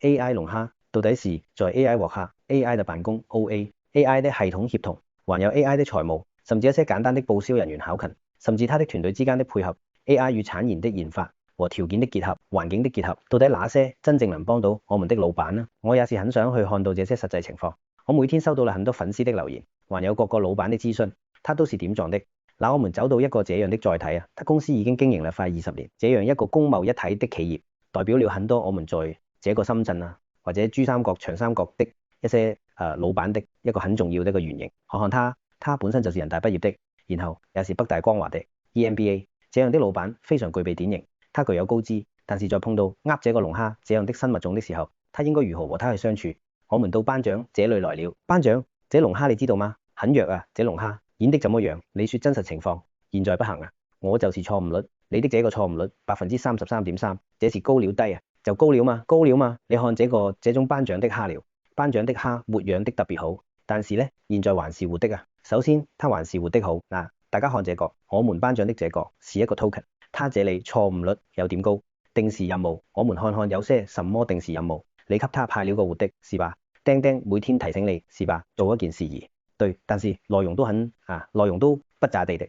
AI 龍蝦到底是在 AI 獲客、AI 的辦公 OA、AI 的系統協同，還有 AI 的財務，甚至一些簡單的報銷人員考勤，甚至他的團隊之間的配合，AI 與產研的研發和條件的結合、環境的結合，到底哪些真正能幫到我們的老闆呢？我也是很想去看到這些實際情況。我每天收到了很多粉絲的留言，還有各個老闆的諮詢，他都是點狀的。那我們找到一個這樣的載體啊，他公司已經經營了快20年，這樣一個公貿一體的企業，代表了很多我們在這個深圳啊，或者珠三角、長三角的一些老闆的一個很重要的一個原型。看看他本身就是人大畢業的，然後也是北大光華的 EMBA， 這樣的老闆非常具備典型。他具有高知，但是在碰到這個龍蝦這樣的新物種的時候，他應該如何和他去相處？我們到班長這裡來了，班長，這龍蝦你知道嗎？很弱啊，這龍蝦演的怎麼樣？你說真實情況，現在不行啊，我就是錯誤率，你的這個錯誤率33.3%，這是高料低啊，就高料嘛，高料嘛。你看這種班長的蝦料，班長的蝦沒養的特別好，但是呢，現在還是活的啊。首先，他還是活的好嗱，大家看這個，我們班長的這個是一個 token， 他這裡錯誤率有點高。定時任務，我們看看有些什麼定時任務，你給他派了個活的，是吧？釘釘每天提醒你，是吧？做一件事宜，對，但是內容都內容都不咋地的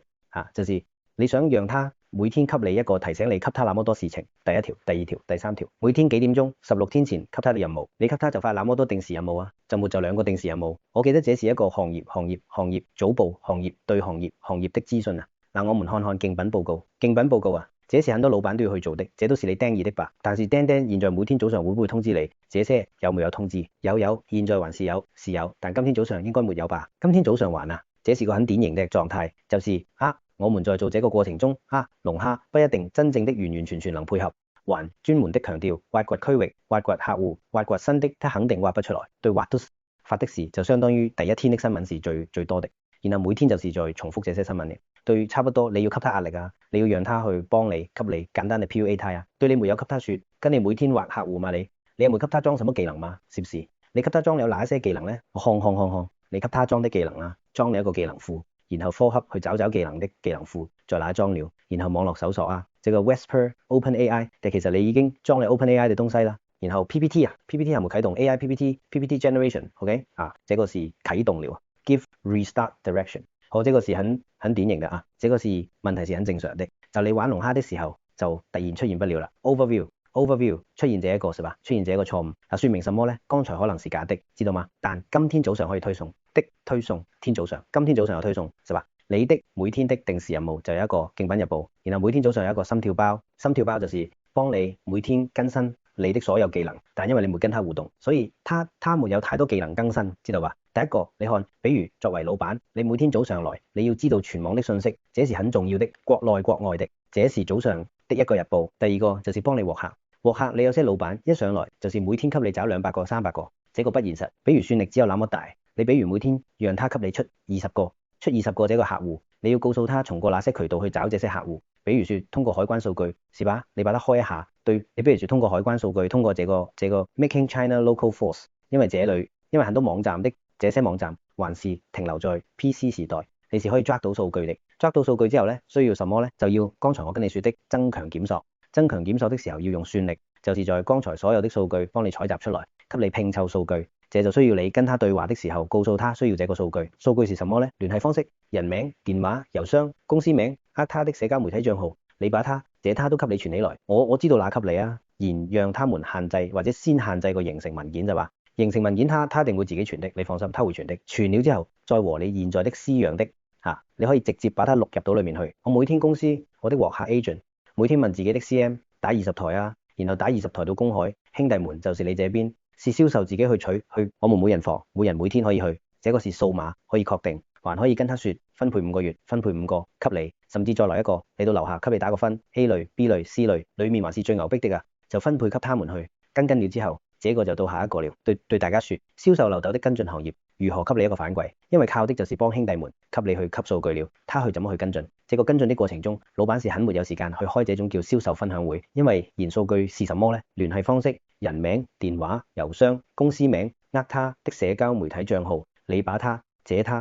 就是你想讓他每天給你一個提醒你，給他那麼多事情，第一條、第二條、第三條，每天幾點鐘，16天前給他的任務，你給他就發那麼多定時任務啊，就沒就2個定時任務。我記得這是一個行業早報、行業對行業的資訊啊。嗱，我們看看競品報告啊。這是很多老闆都要去做的，這都是你釘二的吧？但是釘現在每天早上會不會通知你？這些有沒有通知？有，現在還是有，但今天早上應該沒有吧？今天早上還啊？這是個很典型的狀態，就是我們在做這個過程中龍蝦不一定真正的完全能配合，還專門的強調挖掘區域、挖掘客戶、挖掘新的，他肯定挖不出來。對挖都發的事就相當於第一天的新聞是最多的，然後每天就是在重複這些新聞嘅。對，差不多你要給他壓力啊，你要讓他去幫你，給你簡單的 PUA 他啊。對，你沒有給他說，跟你每天挖客戶嘛，你有沒有給他裝什麼技能嘛？是不是？你給他裝有哪一些技能呢？我看，你給他裝的技能啊，裝你一個技能庫，然後科學去找技能的技能庫，在哪裝了，然後網絡搜索啊，這個 Whisper、OpenAI， 其實你已經裝了 OpenAI 的東西啦。然後 PPT 有冇啟動 AI PPT Generation？OK 這個是啟動了 ，Give Restart Direction。好，這個是很典型的啊，這個是問題是很正常的。就你玩龍蝦的時候，就突然出現不了了。Overview 出現這一個是吧？出現這一個錯誤，說明什麼呢？剛才可能是假的，知道嗎？但今天早上可以推送的推送，今天早上有推送是吧？你的每天的定時任務就有一個競品日報，然後每天早上有一個心跳包就是幫你每天更新你的所有技能，但因為你沒跟他互動，所以他沒有太多技能更新，知道吧？第一個，你看，比如作為老闆，你每天早上來，你要知道全網的信息，這是很重要的，國內國外的，這是早上的一個日報。第二個就是幫你獲客，你有些老闆一上來就是每天給你找200個、300個，這個不現實。比如算力只有那麼大，你比如每天讓他給你出20個這個客戶，你要告訴他從過哪些渠道去找這些客戶。比如說通過海關數據，是吧？你把它開一下，對，你比如說通過海關數據，通過這個 Making China Local Force，因為很多網站的。這些網站還是停留在 PC 時代，你是可以抓到數據的。抓到數據之後呢，需要什麼呢？就要剛才我跟你說的增強檢索。增強檢索的時候要用算力，就是在剛才所有的數據幫你採集出來，給你拼湊數據。這就需要你跟他對話的時候，告訴他需要這個數據。數據是什麼呢？聯繫方式、人名、電話、郵箱、公司名、他的社交媒體帳號，你把他都給你傳起來。我知道哪給你啊，然讓他們限制或者先限制個形成文件就話。形成文件他一定會自己傳的，你放心，他會傳的。傳了之後，再和你現在的私樣的你可以直接把它錄入到裡面去。我每天公司我的獲客 agent 每天問自己的 CM 打20台然後打20台到公海，兄弟們就是你這邊是銷售自己去取去，我們每人房每人每天可以去，這個是數碼可以確定，還可以跟他說分配5個月，分配5個給你，甚至再來一個你到樓下給你打個分 A 類 B 類 C 類，裡面還是最牛逼的就分配給他們去跟了之後。這個就到下一個了，對大家說，銷售漏斗的跟進行業如何給你一個反饋？因為靠的就是幫兄弟們給你去吸數據了，他去怎麼去跟進？這個跟進的過程中，老闆是很沒有時間去開這種叫銷售分享會，因為言數據是什麼呢？聯繫方式、人名、電話、郵箱、公司名、他的社交媒體帳號，你把他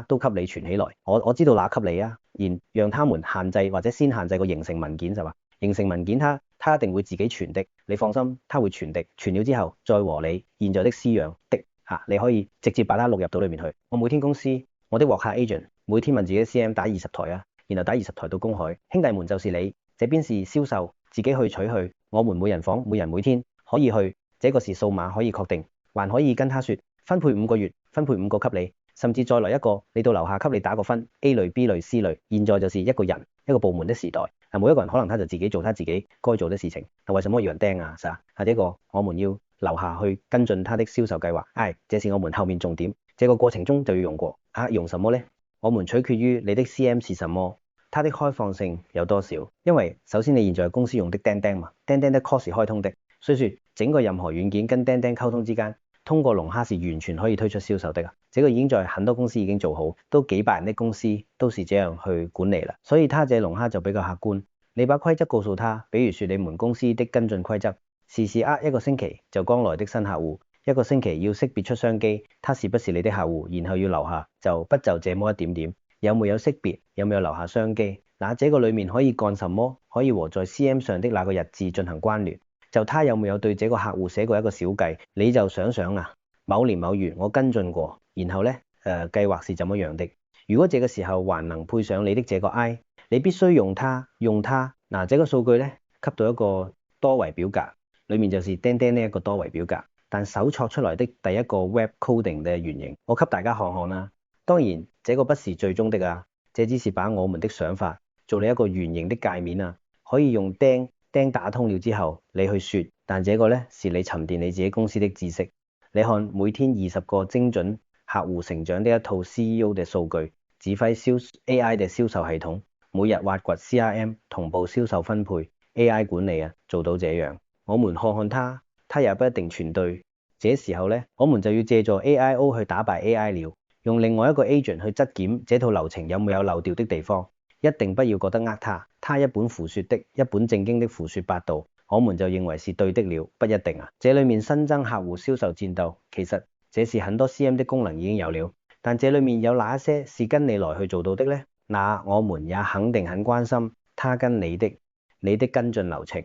都給你傳起來。我知道哪給你啊，然讓他們限制或者先限制個形成文件就話，形成文件他他一定會自己傳的，你放心，他會傳的，傳了之後再和你現在的私樣的你可以直接把它錄入到裏面去。我每天公司我的獲客 agent 每天問自己 CM 打20台然後打20台到公海，兄弟們就是你，這邊是銷售，自己去取去，我們每人房，每人每天可以去，這個是數碼可以確定，還可以跟他說分配5個月，分配5個給你，甚至再來一個，你到樓下給你打個分 A 類 B 類 C 類，現在就是一個人一個部門的時代。每一個人可能他就自己做他自己該做的事情，為什麼要人盯是吧？這個我們要留下去跟進他的銷售計劃，這是我們後面重點，這個過程中就要用過用什麼呢？我們取決於你的 CM 是什麼，它的開放性有多少，因為首先你現在公司用的釘釘嘛，釘釘的 call 是開通的，所以說整個任何軟件跟釘釘溝通之間，通過龍蝦是完全可以推出銷售的這個已經在很多公司已經做好，都幾百人的公司都是這樣去管理了，所以他這龍蝦就比較客觀。你把規則告訴他，比如說你們公司的跟進規則，時時1個星期就剛來的新客戶，1個星期要識別出商機，他是不是你的客戶，然後要留下，就不就這麼一點點，有沒有識別，有沒有留下商機，這個裡面可以幹什麼？可以和在 CM 上的那個日誌進行關聯，就他有沒有對這個客戶寫過一個小計，你就想想某年某月我跟進過，然後呢計劃是怎麼樣的，如果這個時候還能配上你的這個 I， 你必須用它，這個數據呢給到一個多維表格，裡面就是釘釘呢一個多維表格，但手錯出來的第一個 web coding 的原型，我給大家看看啦。當然這個不是最終的這只是把我們的想法做了一個圓形的界面可以用釘打通了之後你去說，但這個呢是你沉澱你自己公司的知識。你看每天20個精準客戶成長的一套 CEO 的數據，指揮AI 的銷售系統，每日挖掘 CRM 同步銷售分配 AI 管理做到這樣，我們看看他也不一定全對。這時候呢，我們就要借助 AIO 去打敗 AI 了，用另外一個 agent 去質檢這套流程有沒有漏掉的地方，一定不要覺得他一本胡說的，一本正經的胡說八道，我們就認為是對的了，不一定這裡面新增客戶銷售戰鬥，其實這是很多 CM 的功能已經有了，但這裡面有哪一些是跟你來去做到的呢？那我們也肯定很關心他跟你的跟進流程。